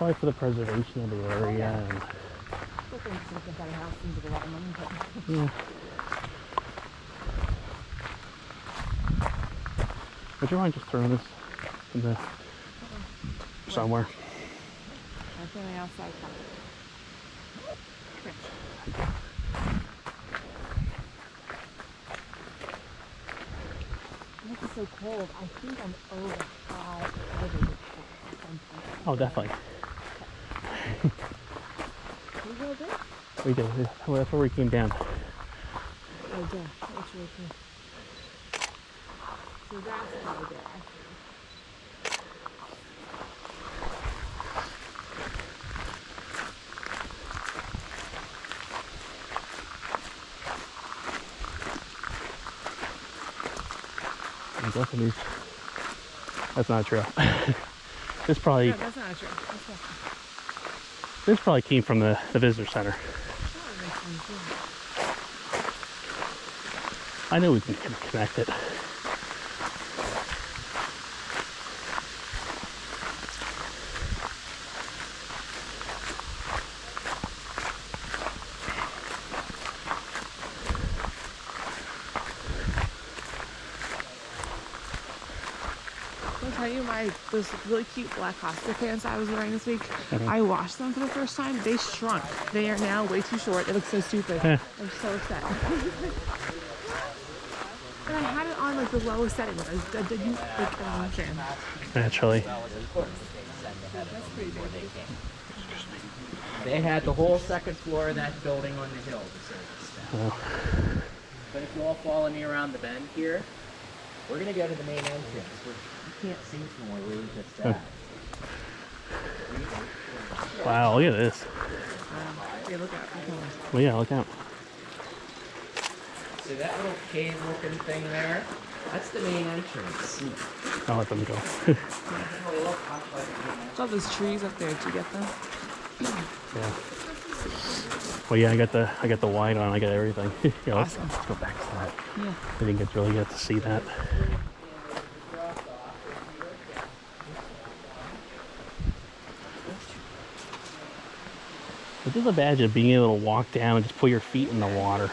probably for the preservation of the area. And yeah. Would you mind just throwing this in the somewhere? That's on the outside part. This is so cold. I think I'm over 5 degrees. Oh, definitely. Did we go a bit? We did. Well, that's where we came down. Oh, yeah. That's really cool. So that's over there, actually. I'm guessing these. That's not true. This probably. No, that's not true. That's not true. This probably came from the visitor center. That makes sense, yeah. I know we can connect it. I'll tell you, those really cute black Costa pants I was wearing this week, I washed them for the first time. They shrunk. They are now way too short. They look so stupid. I'm so upset. And I had it on like the lowest setting. I didn't like understand. Naturally. That's pretty big. They had the whole second floor of that building on the hill to service that. Oh. But if you all follow me around the bend here, we're going to go to the main entrance. You can't see from where we just at. Wow, look at this. Yeah, look out. Well, yeah, look out. So that little cave looking thing there, that's the main entrance. I'll let them go. Saw those trees up there. Did you get them? Yeah. Well, yeah, I got the wide on. I got everything. Yeah, Awesome. let's go back to that. Yeah. I didn't really get to see that. But just imagine being able to walk down and just put your feet in the water.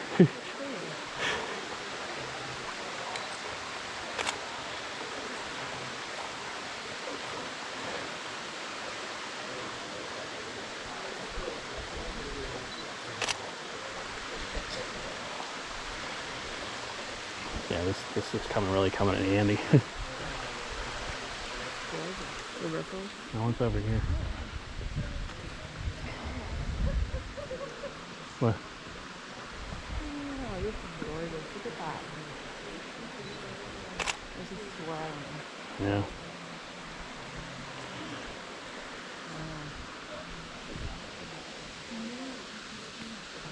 Yeah, this is really coming in handy. The ripples. No one's over here. What? Oh, this is gorgeous. Look at that. This is swelling. Yeah.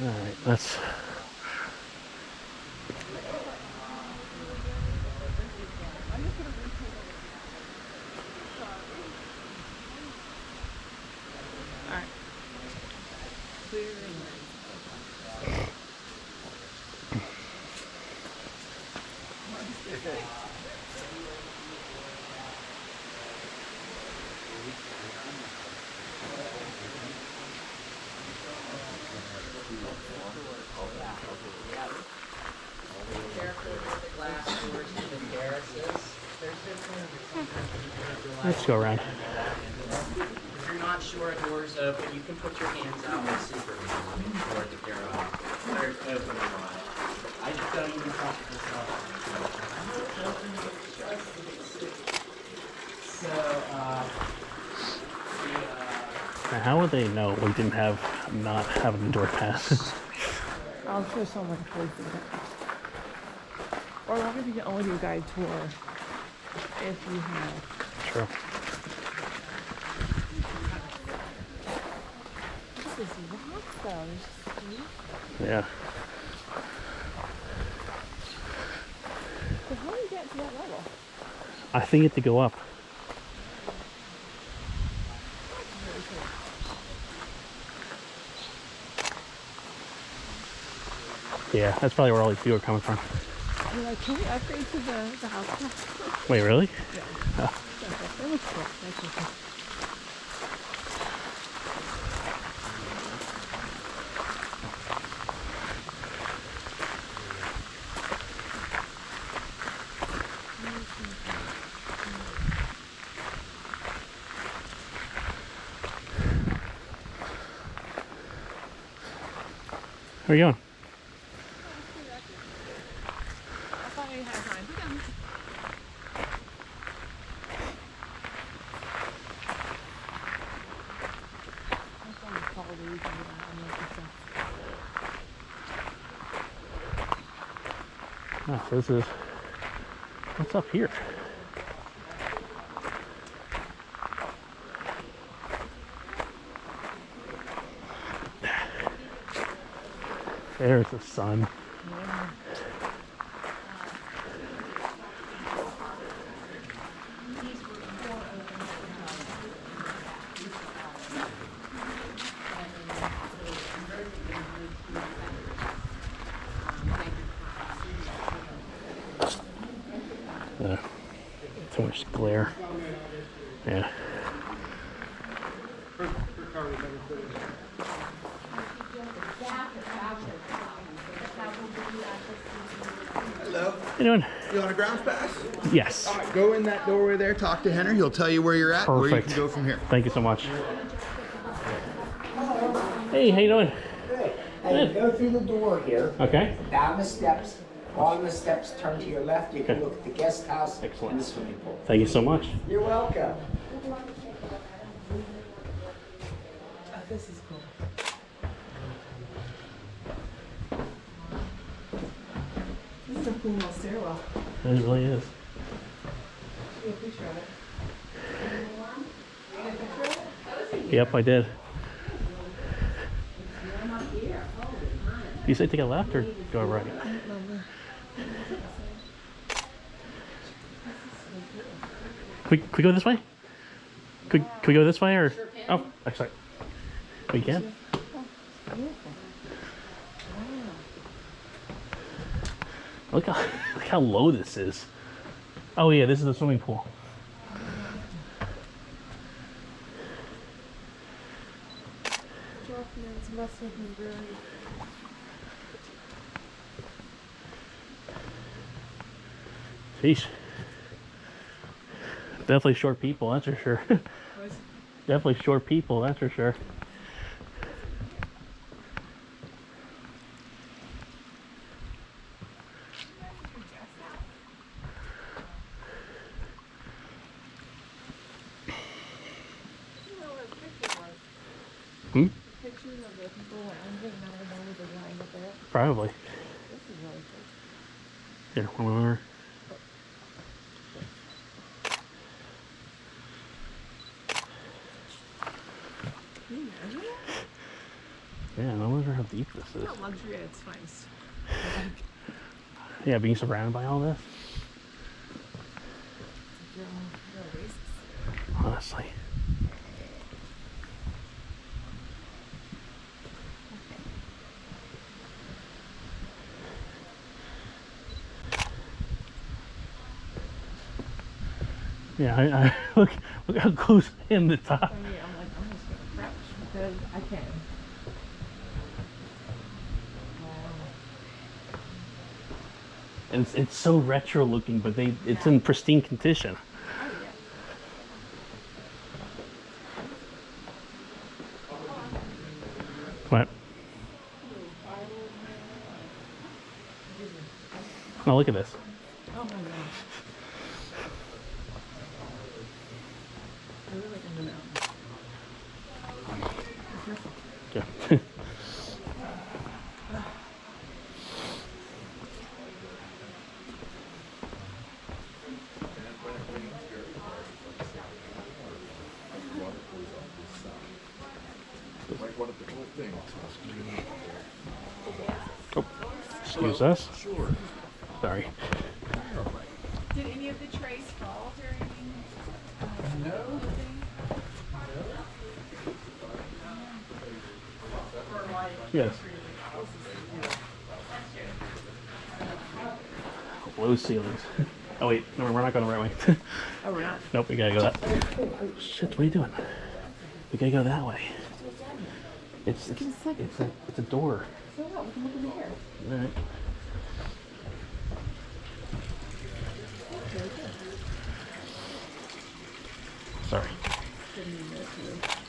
All right, let's. Alright. Clearing. Let's go around. If you're not sure a door's open, you can put your hands out with Superman and make sure that they're open or not. I just don't even touch myself. So, Now, how would they know we didn't not have an indoor pass? I'll show someone posted it. Or I wonder if you can only do a guide tour if you have. Sure. This is rock though. Yeah. So how do you get to that level? I think it to go up. Yeah, that's probably where all these people are coming from. You're like, can we upgrade to the house? Wait, really? Yeah. Oh. That looks cool. That's okay. Where are you going? I thought you had time. Oh, so this is, what's up here? There's the sun. Too much glare. Yeah. Hello. How you doing? You on a grounds pass? Yes. All right, go in that doorway there, talk to Henry. He'll tell you where you're at, and where you Perfect. can go from here. Thank you so much. Hey, how you doing? Hey, go through the door here, Okay. down the steps, on the steps, turn to your left, you can Okay. look at the guest house Excellent. and the swimming pool. Thank you so much. You're welcome. This is cool. This is a cool little stairwell. It really is. Take a picture of it. Yep, I did. Do you say take a left or go right? Can we go this way? Could we go this way or? Oh, sorry. We can. Look how low this is. Oh yeah, this is the swimming pool. Sheesh. Definitely short people, that's for sure. Definitely short people, that's for sure. Hmm? Pictures of the people lounging, and I know the line up there. Probably. This is really cool. Here, one more. Can you imagine that? Yeah, I wonder how deep this is. Not luxury at its finest. Yeah, being surrounded by all this. Your oasis. Honestly. Yeah, I look how close I am to the top. For me, I'm like, I'm just gonna crouch because I can. And it's so retro looking, but it's in pristine condition. Oh yeah. What? Oh, look at this. Oh my gosh. I really like the mountain. Be careful. Yeah. Oh, excuse us. Sure. Sorry. Did any of the trays fall during? No. Yes. Low ceilings. Oh wait, no, we're not going the right way. Oh, we're not. Nope, we gotta go that. Oh, shit, what are you doing? We gotta go that way. It's a door. So what? We can look in here. All right. Sorry.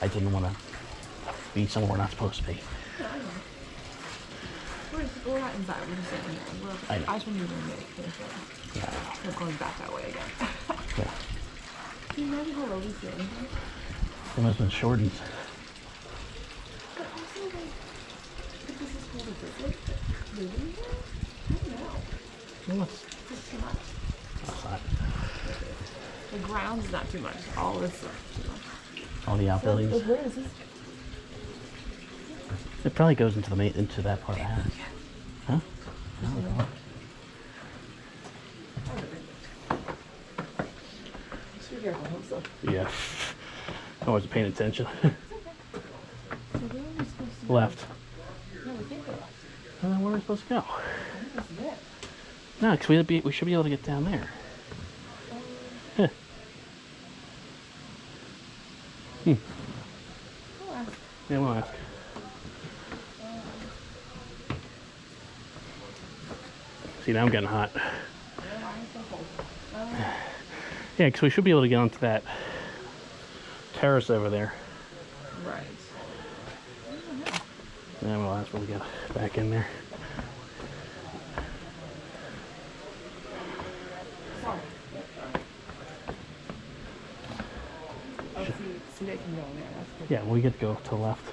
I didn't want to be somewhere we're not supposed to be. We're not inside. We're just sitting here. I know. I just want you to make Yeah. We're going back that way again. Yeah. Can you imagine how low these ceilings are? They must have been shortened. But also, like, if this is called a visit, living here? I don't know. Well, it's It's too much. outside. The ground's not too much. All this stuff is too much. All the outbuildings. Where is this? It probably goes into the into that part of the house. Huh? I don't know. Just be careful. I'm so. Yeah. I wasn't paying attention. So where are we supposed to go? Left. No, we can't go left. Well, then where are we supposed to go? I think this is it. No, because we should be able to get down there. Huh. We'll ask. Yeah, we'll ask. See, now I'm getting hot. Yeah, because we should be able to get onto that terrace over there. Right. Yeah, we'll ask when we get back in there. Oh, see, they can go in there. That's good. Yeah, we get to go to the left.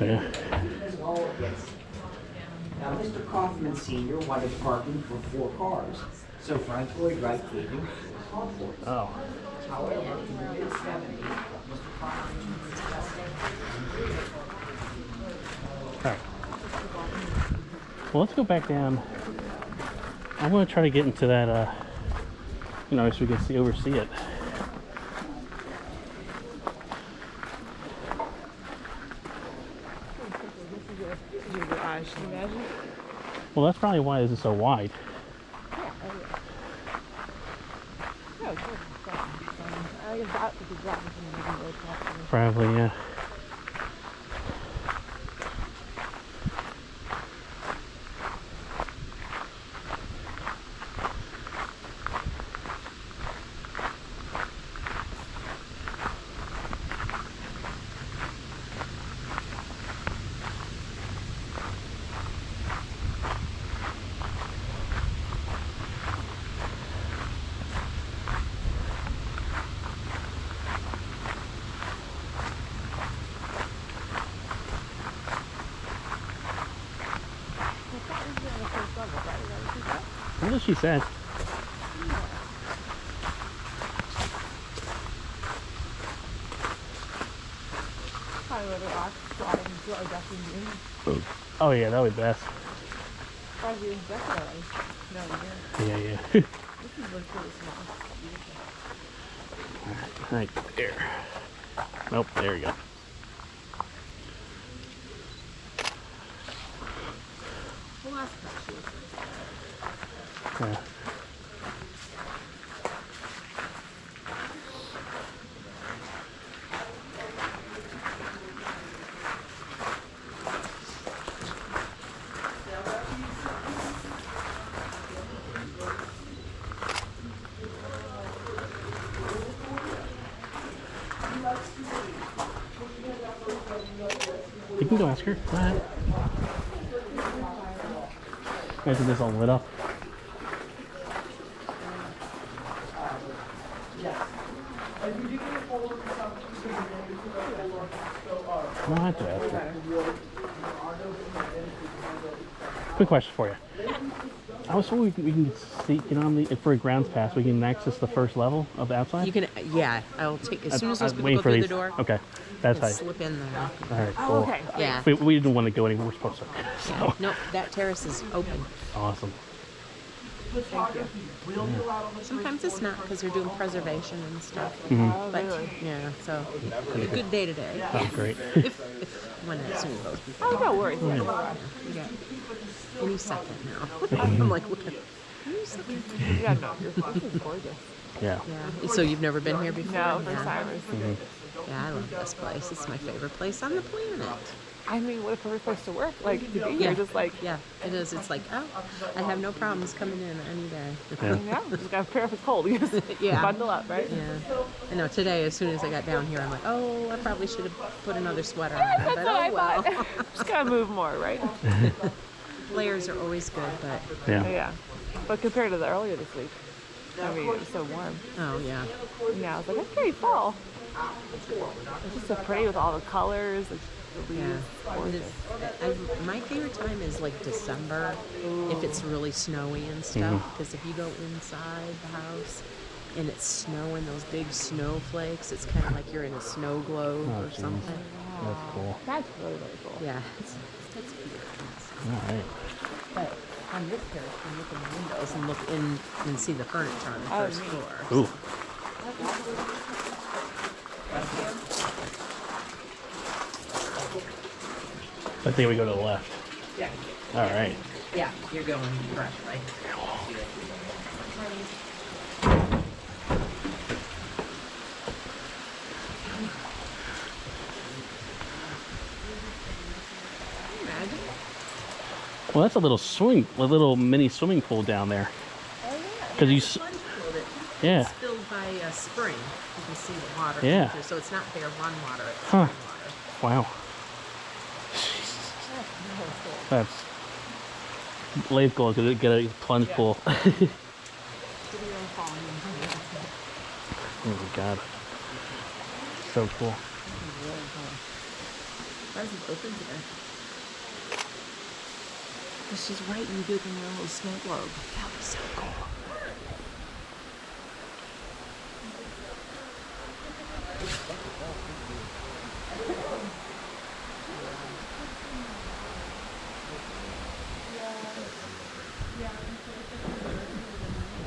Yeah. Now, Mr. Kaufman Sr. wanted parking for 4 cars, so Frank Lloyd Wright gave him 4 carports. Oh. However, in the mid-70s, Mr. Kaufman All right. Well, let's go back down. I want to try to get into that, you know, so we can oversee it. This is your garage. Can you imagine? Well, that's probably why this is so wide. Yeah, good. I guess that would be dropping from the living room across the Probably, yeah. What did she say? Probably where the rocks slide into our decking room. Oh yeah, that would be best. Probably you decked it already. No, you didn't. Yeah, yeah. This is like really small. Right there. Nope, there we go. We'll ask her. Yeah. You can go ask her. Go ahead. Imagine this all lit up. No, I have to ask her. Quick question for you. I was told we can see, get on the, for a grounds pass, we can access the first level of the outside? You can, yeah. I'll take as soon as those I'm people waiting go for through these. the door. Okay, that's Just how. slip in there. All right, cool. Oh, okay. Yeah. We didn't want to go anywhere we're supposed to. Yeah. Nope. That terrace is open. Awesome. Sometimes it's not because they're doing preservation and stuff. Oh, But really? yeah, so a good day today. Oh, great. If when that soon goes. Oh, no worries. Yeah, no rush. We got any second now. I'm like, look at. Any second. Yeah, no, your place is gorgeous. Yeah. Yeah. So you've never been here before? No, first Yeah. timers. Yeah, I love this place. It's my favorite place on the planet. I mean, what a perfect place to work. Like, to be here, Yeah. just like, Yeah, it is. It's like, oh, I have no problems coming in any day. yeah, just got prepare if it's cold. You just Yeah. bundle up, right? Yeah. I know today, as soon as I got down here, I'm like, oh, I probably should have put another sweater on. That's But what I oh well. thought. Just gotta move more, right? Layers are always good, but Yeah. Yeah. But compared to the earlier this week, I mean, it was so warm. oh yeah. Yeah, I was like, it's pretty fall. It's just so pretty with all the colors, like the Yeah. leaves. My favorite time is like December, if it's really snowy and stuff. Because if you go inside the house and it's snowing, those big snowflakes, it's kind of like you're in a snow globe Oh, or geez. something. That's cool. That's really, really cool. Yeah, it's beautiful. All right. But on this terrace, you look in the windows and look in and see the furniture on the Oh, first neat. floor. Ooh. I think we go to the left. Yeah. All right. Yeah, you're going correct, right? Well, that's a little mini swimming pool down there. Oh yeah. 'Cause you it's s- a sponge pool that Yeah. is filled by a spring. You can see the water. Yeah. Through, so it's not bare run water. It's Huh. spring water. Wow. That's Leif goal to get a plunge pool. Oh my god. So cool. Why is it open today? Because she's right in the little snow globe. That was so cool.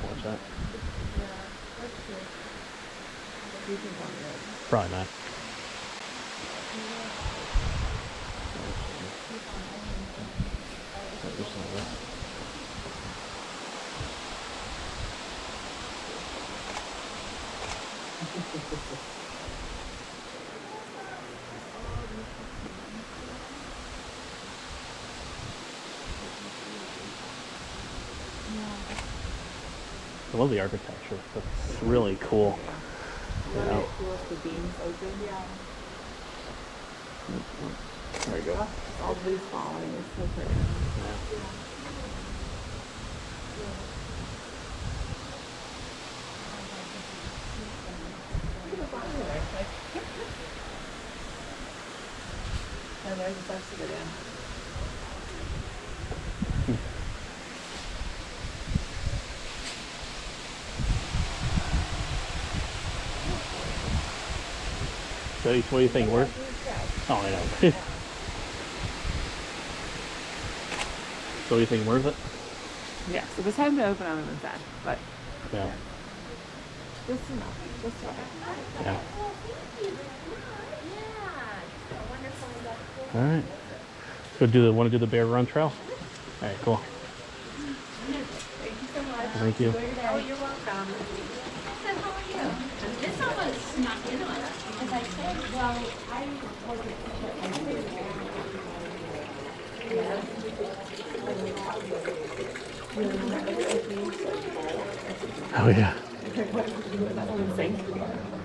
What's that? Probably not. I love the architecture. That's really cool. You know? The beams open. Yeah. There you go. All the leaves falling. It's so pretty. And there's the steps to get in. So what do you think? Worth? Oh, I know. So what do you think? Worth it? Yeah, so this hadn't been open other than that, but Yeah. just enough. Just right. Yeah. All right. So want to do the bear run trail? All right, cool. Thank you. Oh, you're welcome. said, how are you? This almost snuck in on us because I said, well, I Oh yeah. That one sink.